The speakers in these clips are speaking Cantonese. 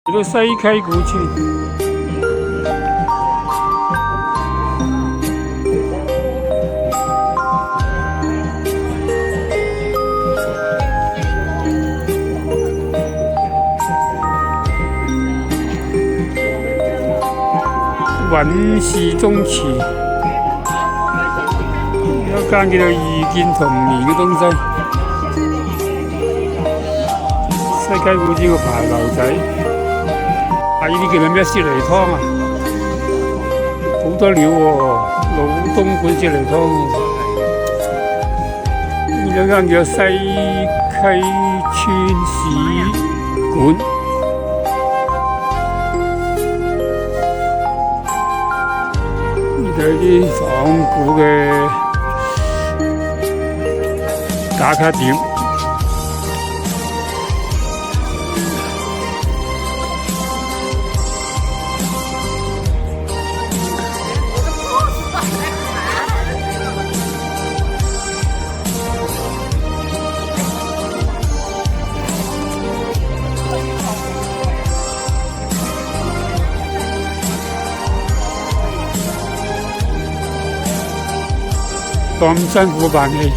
嚟到西溪古村，尹氏宗祠，有一間叫做遇見童年嘅東西。西溪古村個牌樓仔，呢啲叫做咩雪梨湯啊？好多料喎，老東莞雪梨湯。呢兩間叫西溪村史館。有啲仿古嘅打卡點，咁辛苦辦戲，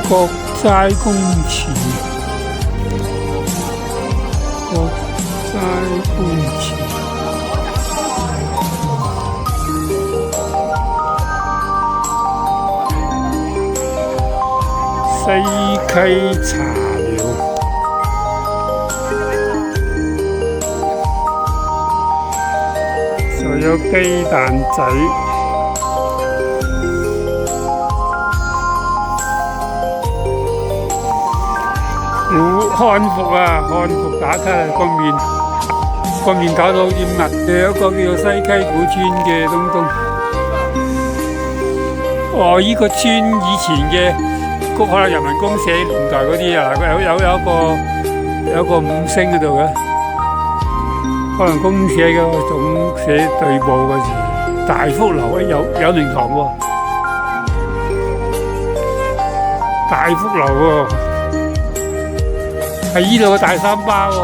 國齋公祠，國齋公祠，西溪茶寮。仲有雞蛋仔，漢服啊，漢服打卡啊，個面搞到好似密。有一個叫做西溪古村嘅東東。哦，依個村以前嘅可能人民公社年代嗰啲啊，有一個五星喺度嘅。可能公社嘅總社隊部嗰時，大福樓有靈堂喎，大福樓喎，係依度嘅大三巴喎，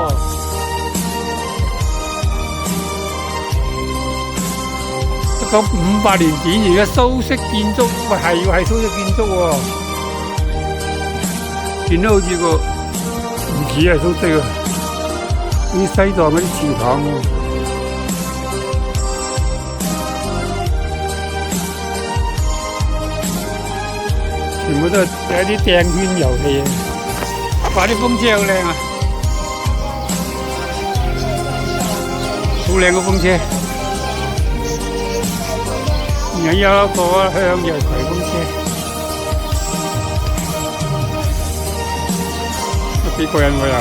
一個500年典型嘅蘇式建築，喂係蘇式建築喎，見到好似個唔似係蘇式啊！啲西藏嗰啲祠堂喎，全部都係有啲掟圈遊戲啊！哇！啲風車好靚啊，好靚個風車。有一個向日葵風車，都幾過癮喎又。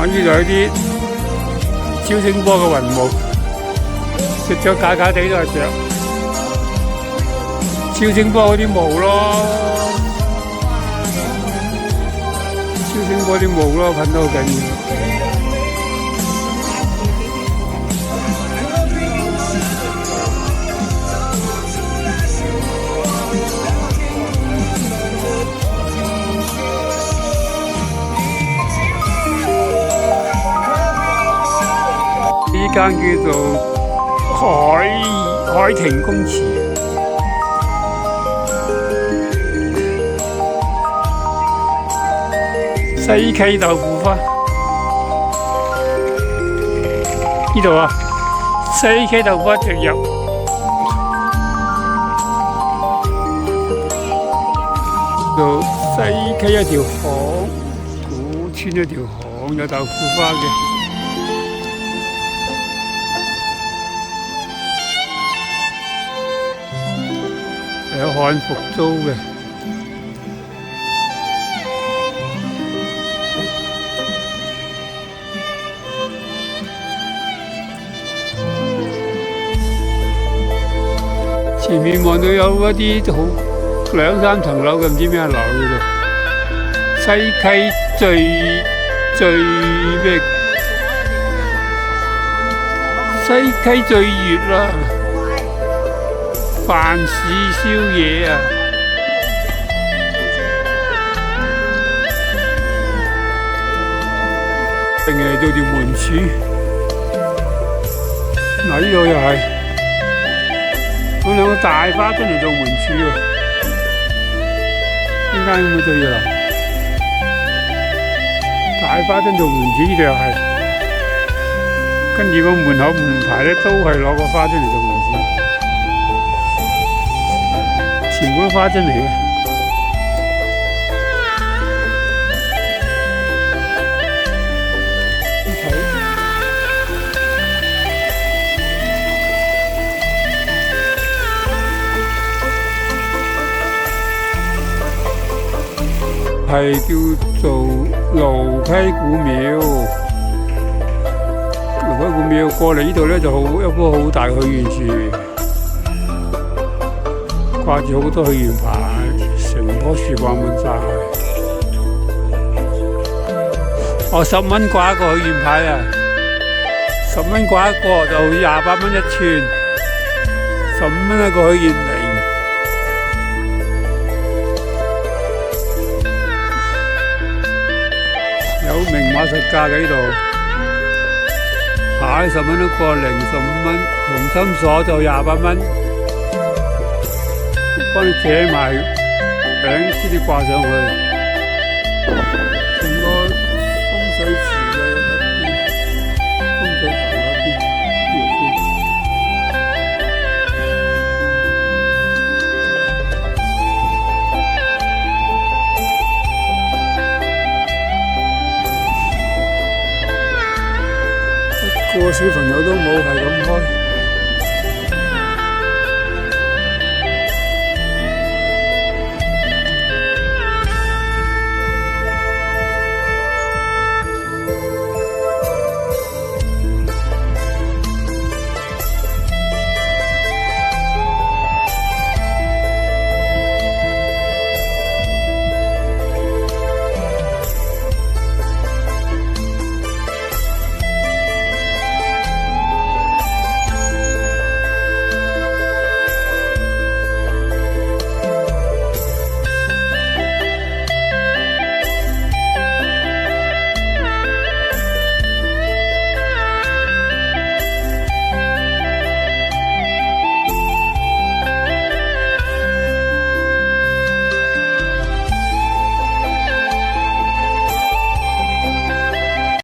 呢度有啲超聲波嘅雲霧，着咗假假地都係着超聲波嗰啲霧咯，超聲波啲霧咯，噴得好緊要。呢間叫做海庭公祠，西溪豆腐花。呢度啊，西溪豆腐花直入。到西溪一條巷，古村一條巷有豆腐花嘅。有漢服租嘅，前面望到有一啲好2、3層樓嘅唔知咩樓叫做西溪最咩？西溪醉月啦。飯市宵夜啊！定係做條門柱，嗱呢度又係咁兩個大花樽嚟做門柱喎，點解咁對啊？大花樽做門柱呢度又係，跟住個門口門牌咧都係攞個花樽嚟做門柱，全部都花樽嚟嘅。係叫做盧溪古廟，盧溪古廟過嚟呢度咧就好一棵好大嘅許願樹，掛住好多許願牌，成棵樹掛滿晒。我10蚊掛一個許願牌啊，10蚊掛一個就28蚊一串，15蚊一個許願鈴。有明碼實價嘅呢度，牌10蚊一個，零15蚊，同心鎖就28蚊，幫你扯埋餅先至掛上去。